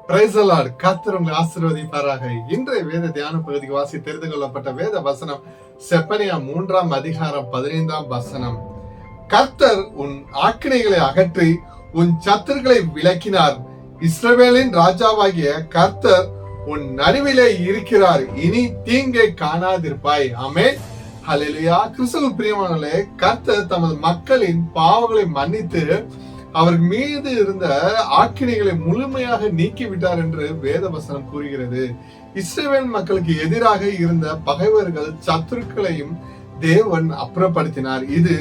Praise the Lord. கர்த்தர் உங்களை ஆசீர்வதிப்பாராக. இன்றைய வேத தியான பகுதிக்கு வாசி தெரிந்து கொள்ளப்பட்ட வேத வசனம் செப்பனியா 3ஆம் அதிகாரம் 15ஆம் வசனம். கர்த்தர் உன் ஆக்கினைகளை அகற்றி உன் சத்துருக்களை விலக்கினார். இஸ்ரவேலின் ராஜாவாகிய கர்த்தர் உன் நடுவிலே இருக்கிறார். இனி தீங்கை காணாதிருப்பாய். ஆமென். ஹல்லேலூயா. கிறிஸ்துவுக்குள் பிரியமானவர்களே, கர்த்தர் தமது மக்களின் பாவங்களை மன்னித்து அவர் மீது இருந்த ஆக்கினைகளை முழுமையாக நீக்கிவிட்டார் என்று வேத வசனம் கூறுகிறது. இஸ்ரவேல் மக்களுக்கு எதிராக இருந்த பகைவர்கள் சத்துருக்களையும் தேவன் அப்புறப்படுத்தினார். இது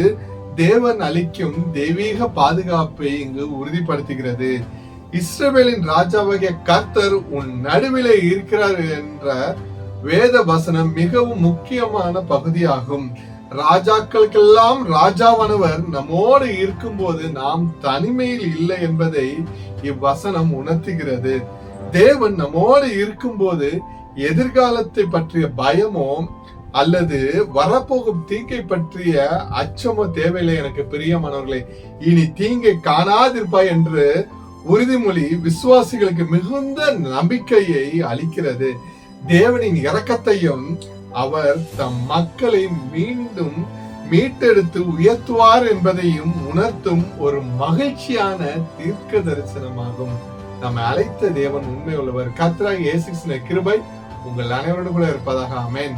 தேவன் அளிக்கும் தெய்வீக பாதுகாப்பை இங்கு உறுதிப்படுத்துகிறது. இஸ்ரவேலின் ராஜாவாகிய கர்த்தர் உன் நடுவிலே இருக்கிறார் என்ற வேத வசனம் மிகவும் முக்கியமான பகுதியாகும். ராஜாக்களுக்கெல்லாம் ராஜாவானவர் நம்மோடு இருக்கும்போது நாம் தனிமையில் இல்லை என்பதை இவ்வசனம் உணர்த்துகிறது. தேவன் நம்மோடு இருக்கும்போது எதிர்காலத்தை பற்றிய பயமோ அல்லது வரப்போகும் தீங்கை பற்றிய அச்சமோ தேவையில்லை. எனக்கு பிரியமானவர்களே, இனி தீங்கை காணாதிருப்பாய் என்று உறுதிமொழி விசுவாசிகளுக்கு மிகுந்த நம்பிக்கையை அளிக்கிறது. தேவனின் இரக்கத்தையும் அவர் தம் மக்களை மீண்டும் மீட்டெடுத்து உயர்த்துவார் என்பதையும் உணர்த்தும் ஒரு மகிழ்ச்சியான தீர்க்க தரிசனமாகும். நம்மை அழைத்த தேவன் உண்மை உள்ளவர். கர்த்தராகிய இயேசு கிறிஸ்துவின் கிருபை உங்கள் அனைவரோடு கூட இருப்பதாக. ஆமென்.